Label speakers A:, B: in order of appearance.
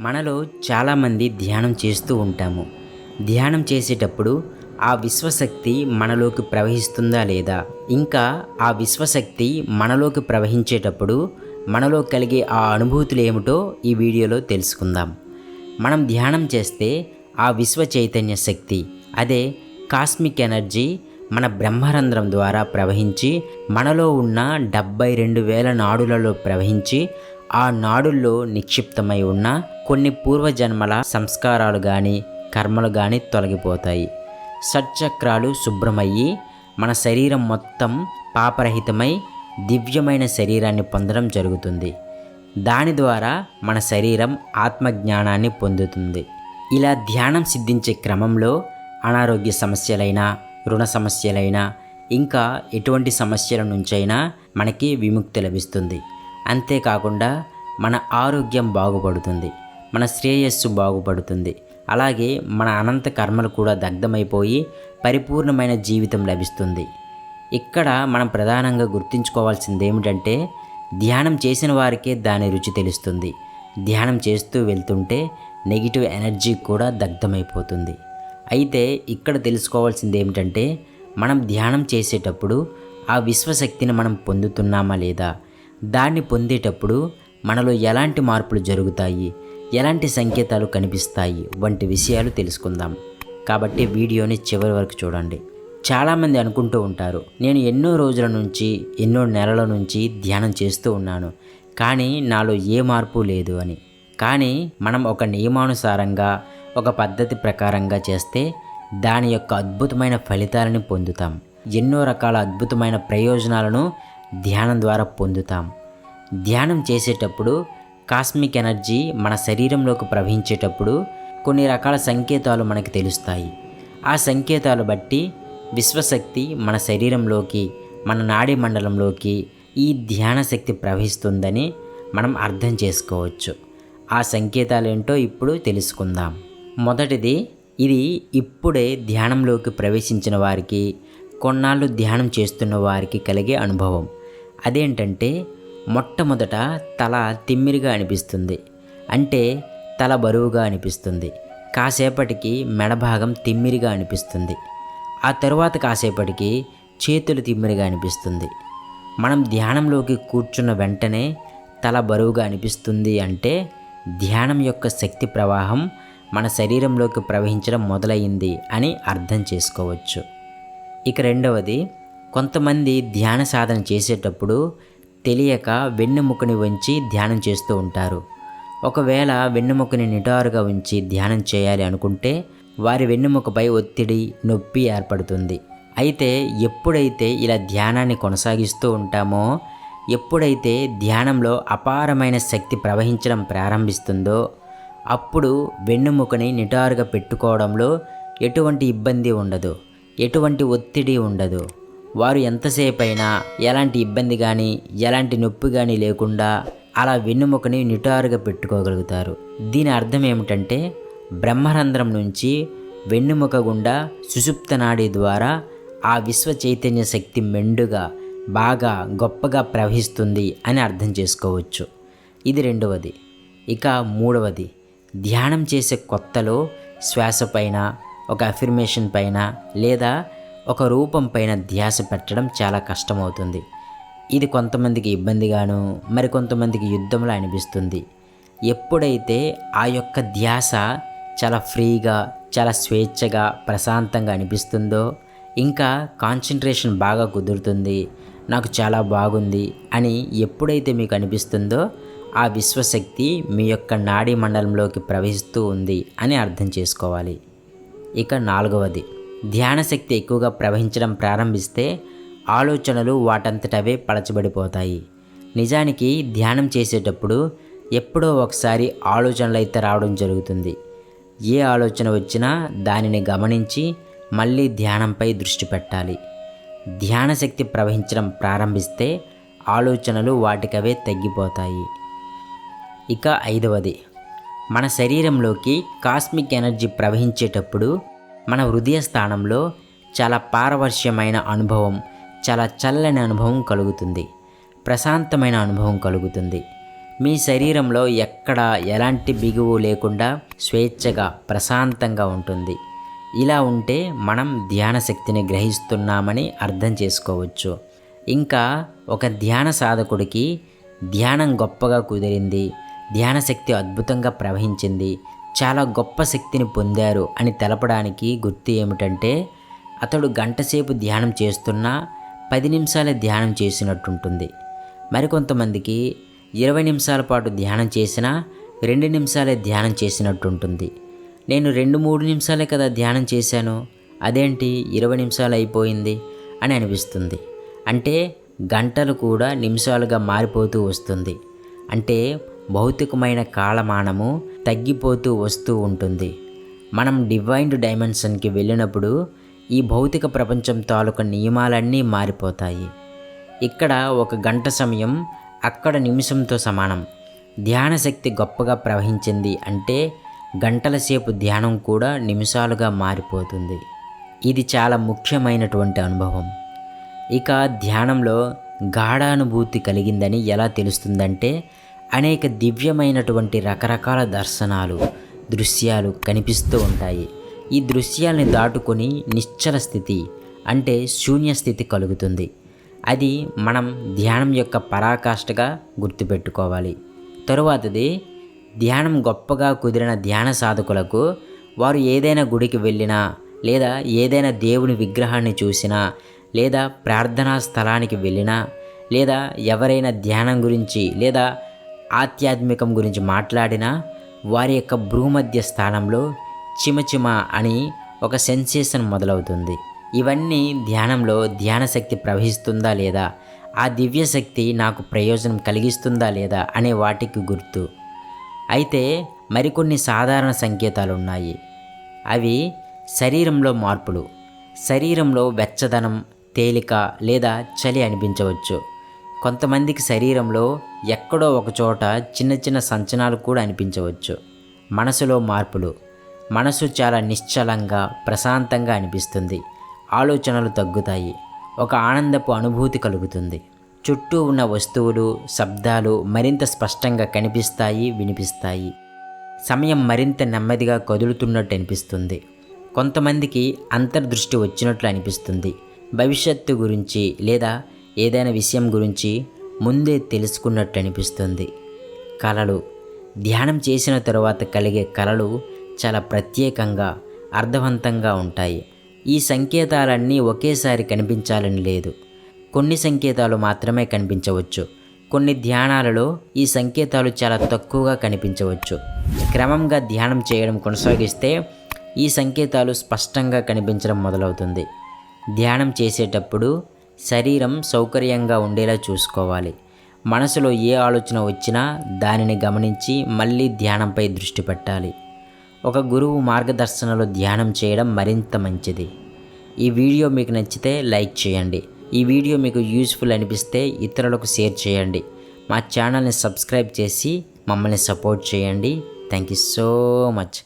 A: మనలో చాలామంది ధ్యానం చేస్తూ ఉంటాము. ధ్యానం చేసేటప్పుడు ఆ విశ్వశక్తి మనలోకి ప్రవహిస్తుందా లేదా, ఇంకా ఆ విశ్వశక్తి మనలోకి ప్రవహించేటప్పుడు మనలో కలిగే ఆ అనుభూతులు ఏమిటో ఈ వీడియోలో తెలుసుకుందాం. మనం ధ్యానం చేస్తే ఆ విశ్వ చైతన్య శక్తి, అదే కాస్మిక్ ఎనర్జీ మన బ్రహ్మరంధ్రం ద్వారా ప్రవహించి మనలో ఉన్న 72,000 నాడులలో ప్రవహించి ఆ నాడుల్లో నిక్షిప్తమై ఉన్న కొన్ని పూర్వజన్మల సంస్కారాలు కానీ కర్మలు కానీ తొలగిపోతాయి. షట్చక్రాలు శుభ్రమయ్యి మన శరీరం మొత్తం పాపరహితమై దివ్యమైన శరీరాన్ని పొందడం జరుగుతుంది. దాని ద్వారా మన శరీరం ఆత్మజ్ఞానాన్ని పొందుతుంది. ఇలా ధ్యానం సిద్ధించే క్రమంలో అనారోగ్య సమస్యలైనా, రుణ సమస్యలైనా, ఇంకా ఎటువంటి సమస్యల నుంచైనా మనకి విముక్తి లభిస్తుంది. అంతేకాకుండా మన ఆరోగ్యం బాగుపడుతుంది, మన శ్రేయస్సు బాగుపడుతుంది. అలాగే మన అనంత కర్మలు కూడా దగ్ధమైపోయి పరిపూర్ణమైన జీవితం లభిస్తుంది. ఇక్కడ మనం ప్రధానంగా గుర్తుంచుకోవాల్సింది ఏమిటంటే, ధ్యానం చేసిన వారికే దాని రుచి తెలుస్తుంది. ధ్యానం చేస్తూ వెళ్తుంటే నెగిటివ్ ఎనర్జీ కూడా దగ్ధమైపోతుంది. అయితే ఇక్కడ తెలుసుకోవాల్సింది ఏమిటంటే, మనం ధ్యానం చేసేటప్పుడు ఆ విశ్వశక్తిని మనం పొందుతున్నామా లేదా, దాన్ని పొందేటప్పుడు మనలో ఎలాంటి మార్పులు జరుగుతాయి, ఎలాంటి సంకేతాలు కనిపిస్తాయి వంటి విషయాలు తెలుసుకుందాం. కాబట్టి వీడియోని చివరి వరకు చూడండి. చాలామంది అనుకుంటూ ఉంటారు, నేను ఎన్నో రోజుల నుంచి, ఎన్నో నెలల నుంచి ధ్యానం చేస్తూ ఉన్నాను, కానీ నాలో ఏ మార్పు లేదు అని. కానీ మనం ఒక నియమానుసారంగా, ఒక పద్ధతి ప్రకారంగా చేస్తే దాని యొక్క అద్భుతమైన ఫలితాలను పొందుతాం. ఎన్నో రకాల అద్భుతమైన ప్రయోజనాలను ధ్యానం ద్వారా పొందుతాం. ధ్యానం చేసేటప్పుడు కాస్మిక్ ఎనర్జీ మన శరీరంలోకి ప్రవహించేటప్పుడు కొన్ని రకాల సంకేతాలు మనకు తెలుస్తాయి. ఆ సంకేతాలు బట్టి విశ్వశక్తి మన శరీరంలోకి, మన నాడీ మండలంలోకి ఈ ధ్యాన శక్తి ప్రవహిస్తుందని మనం అర్థం చేసుకోవచ్చు. ఆ సంకేతాలు ఏంటో ఇప్పుడు తెలుసుకుందాం. మొదటిది, ఇది ఇప్పుడే ధ్యానంలోకి ప్రవేశించిన వారికి, కొన్నాళ్ళు ధ్యానం చేస్తున్న వారికి కలిగే అనుభవం. అదేంటంటే, మొట్టమొదట తల తిమ్మిరిగా అనిపిస్తుంది, అంటే తల బరువుగా అనిపిస్తుంది. కాసేపటికి మెడభాగం తిమ్మిరిగా అనిపిస్తుంది. ఆ తరువాత కాసేపటికి చేతులు తిమ్మిరిగా అనిపిస్తుంది. మనం ధ్యానంలోకి కూర్చున్న వెంటనే తల బరువుగా అనిపిస్తుంది అంటే ధ్యానం యొక్క శక్తి ప్రవాహం మన శరీరంలోకి ప్రవహించడం మొదలైంది అని అర్థం చేసుకోవచ్చు. ఇక రెండవది, కొంతమంది ధ్యాన సాధన చేసేటప్పుడు తెలియక వెన్నెముకని వంచి ధ్యానం చేస్తూ ఉంటారు. ఒకవేళ వెన్నెముకని నిటారుగా ఉంచి ధ్యానం చేయాలి అనుకుంటే వారి వెన్నెముకపై ఒత్తిడి, నొప్పి ఏర్పడుతుంది. అయితే ఎప్పుడైతే ఇలా ధ్యానాన్ని కొనసాగిస్తూ ఉంటామో, ఎప్పుడైతే ధ్యానంలో అపారమైన శక్తి ప్రవహించడం ప్రారంభిస్తుందో, అప్పుడు వెన్నెముకని నిటారుగా పెట్టుకోవడంలో ఎటువంటి ఇబ్బంది ఉండదు, ఎటువంటి ఒత్తిడి ఉండదు. వారు ఎంతసేపైనా ఎలాంటి ఇబ్బంది కానీ, ఎలాంటి నొప్పి కానీ లేకుండా అలా వెన్నెముకని నిటారుగా పెట్టుకోగలుగుతారు. దీని అర్థం ఏమిటంటే, బ్రహ్మరంధ్రం నుంచి వెన్నెముక గుండా సుషుప్త నాడి ద్వారా ఆ విశ్వ చైతన్య శక్తి మెండుగా, బాగా గొప్పగా ప్రవహిస్తుంది అని అర్థం చేసుకోవచ్చు. ఇది రెండవది. ఇక మూడవది, ధ్యానం చేసే కొత్తలో శ్వాస పైన, ఒక అఫర్మేషన్ పైన లేదా ఒక రూపం పైన ధ్యాస పెట్టడం చాలా కష్టమవుతుంది. ఇది కొంతమందికి ఇబ్బందిగాను, మరికొంతమందికి యుద్ధంలా అనిపిస్తుంది. ఎప్పుడైతే ఆ యొక్క ధ్యాస చాలా ఫ్రీగా, చాలా స్వేచ్ఛగా, ప్రశాంతంగా అనిపిస్తుందో, ఇంకా కాన్సన్ట్రేషన్ బాగా కుదురుతుంది, నాకు చాలా బాగుంది అని ఎప్పుడైతే మీకు అనిపిస్తుందో, ఆ విశ్వశక్తి మీ యొక్క నాడీ మండలంలోకి ప్రవహిస్తూ ఉంది అని అర్థం చేసుకోవాలి. ఇక నాలుగవది, ధ్యాన శక్తి ఎక్కువగా ప్రవహించడం ప్రారంభిస్తే ఆలోచనలు వాటంతటవే పలచబడిపోతాయి. నిజానికి ధ్యానం చేసేటప్పుడు ఎప్పుడో ఒకసారి ఆలోచనలు అయితే రావడం జరుగుతుంది. ఏ ఆలోచన వచ్చినా దానిని గమనించి మళ్ళీ ధ్యానంపై దృష్టి పెట్టాలి. ధ్యాన శక్తి ప్రవహించడం ప్రారంభిస్తే ఆలోచనలు వాటికవే తగ్గిపోతాయి. ఇక ఐదవది, మన శరీరంలోకి కాస్మిక్ ఎనర్జీ ప్రవహించేటప్పుడు మన హృదయ స్థానంలో చాలా పారవశ్యమైన అనుభవం, చాలా చల్లని అనుభవం కలుగుతుంది, ప్రశాంతమైన అనుభవం కలుగుతుంది. మీ శరీరంలో ఎక్కడ ఎలాంటి బిగువు లేకుండా స్వేచ్ఛగా ప్రశాంతంగా ఉంటుంది. ఇలా ఉంటే మనం ధ్యాన శక్తిని గ్రహిస్తున్నామని అర్థం చేసుకోవచ్చు. ఇంకా ఒక ధ్యాన సాధకుడికి ధ్యానం గొప్పగా కుదిరింది, ధ్యాన శక్తి అద్భుతంగా ప్రవహించింది, చాలా గొప్ప శక్తిని పొందారు అని తెలపడానికి గుర్తు ఏమిటంటే, అతడు గంటసేపు ధ్యానం చేస్తున్నా 10 నిమిషాలే ధ్యానం చేసినట్టుంటుంది. మరికొంతమందికి 20 నిమిషాల పాటు ధ్యానం చేసినా 2 నిమిషాలే ధ్యానం చేసినట్టుంటుంది. నేను 2-3 నిమిషాలే కదా ధ్యానం చేశాను, అదేంటి 20 నిమిషాలు అయిపోయింది అని అనిపిస్తుంది. అంటే గంటలు కూడా నిమిషాలుగా మారిపోతూ వస్తుంది. అంటే భౌతికమైన కాలమానము తగ్గిపోతూ వస్తూ ఉంటుంది. మనం డివైన్ డైమెన్షన్కి వెళ్ళినప్పుడు ఈ భౌతిక ప్రపంచం తాలూకా నియమాలన్నీ మారిపోతాయి. ఇక్కడ 1 గంట సమయం అక్కడ నిమిషంతో సమానం. ధ్యాన శక్తి గొప్పగా ప్రవహించింది అంటే గంటల సేపు ధ్యానం కూడా నిమిషాలుగా మారిపోతుంది. ఇది చాలా ముఖ్యమైనటువంటి అనుభవం. ఇక ధ్యానంలో గాఢానుభూతి కలిగిందని ఎలా తెలుస్తుందంటే, అనేక దివ్యమైనటువంటి రకరకాల దర్శనాలు, దృశ్యాలు కనిపిస్తూ ఉంటాయి. ఈ దృశ్యాల్ని దాటుకొని నిశ్చల స్థితి అంటే శూన్య స్థితి కలుగుతుంది. అది మనం ధ్యానం యొక్క పరాకాష్ఠగా గుర్తుపెట్టుకోవాలి. తరువాతది, ధ్యానం గొప్పగా కుదిరిన ధ్యాన సాధకులకు వారు ఏదైనా గుడికి వెళ్ళినా, లేదా ఏదైనా దేవుని విగ్రహాన్ని చూసినా, లేదా ప్రార్థనా స్థలానికి వెళ్ళినా, లేదా ఎవరైనా ధ్యానం గురించి లేదా ఆధ్యాత్మికం గురించి మాట్లాడినా వారి యొక్క భ్రూమధ్య స్థానంలో చిమచిమ అని ఒక సెన్సేషన్ మొదలవుతుంది. ఇవన్నీ ధ్యానంలో ధ్యాన శక్తి ప్రవహిస్తుందా లేదా, ఆ దివ్య శక్తి నాకు ప్రయోజనం కలిగిస్తుందా లేదా అనే వాటికి గుర్తు. అయితే మరికొన్ని సాధారణ సంకేతాలు ఉన్నాయి. అవి శరీరంలో మార్పులు. శరీరంలో వెచ్చదనం, తేలిక లేదా చలి అనిపించవచ్చు. కొంతమందికి శరీరంలో ఎక్కడో ఒక చోట చిన్న చిన్న సంచనాలు కూడా అనిపించవచ్చు. మనసులో మార్పులు. మనసు చాలా నిశ్చలంగా, ప్రశాంతంగా అనిపిస్తుంది. ఆలోచనలు తగ్గుతాయి. ఒక ఆనందపు అనుభూతి కలుగుతుంది. చుట్టూ ఉన్న వస్తువులు, శబ్దాలు మరింత స్పష్టంగా కనిపిస్తాయి, వినిపిస్తాయి. సమయం మరింత నెమ్మదిగా కదులుతున్నట్టు అనిపిస్తుంది. కొంతమందికి అంతర్దృష్టి వచ్చినట్లు అనిపిస్తుంది. భవిష్యత్తు గురించి లేదా ఏదైనా విషయం గురించి ముందే తెలుసుకున్నట్టు అనిపిస్తుంది. కలలు. ధ్యానం చేసిన తరువాత కలిగే కలలు చాలా ప్రత్యేకంగా, అర్థవంతంగా ఉంటాయి. ఈ సంకేతాలన్నీ ఒకేసారి కనిపించాలని లేదు. కొన్ని సంకేతాలు మాత్రమే కనిపించవచ్చు. కొన్ని ధ్యానాలలో ఈ సంకేతాలు చాలా తక్కువగా కనిపించవచ్చు. క్రమంగా ధ్యానం చేయడం కొనసాగిస్తే ఈ సంకేతాలు స్పష్టంగా కనిపించడం మొదలవుతుంది. ధ్యానం చేసేటప్పుడు శరీరం సౌకర్యంగా ఉండేలా చూసుకోవాలి. మనసులో ఏ ఆలోచన వచ్చినా దానిని గమనించి మళ్ళీ ధ్యానంపై దృష్టి పెట్టాలి. ఒక గురువు మార్గదర్శనలో ధ్యానం చేయడం మరింత మంచిది. ఈ వీడియో మీకు నచ్చితే లైక్ చేయండి. ఈ వీడియో మీకు యూస్ఫుల్ అనిపిస్తే ఇతరులకు షేర్ చేయండి. మా ఛానల్ని సబ్స్క్రైబ్ చేసి మమ్మల్ని సపోర్ట్ చేయండి. Thank you so much.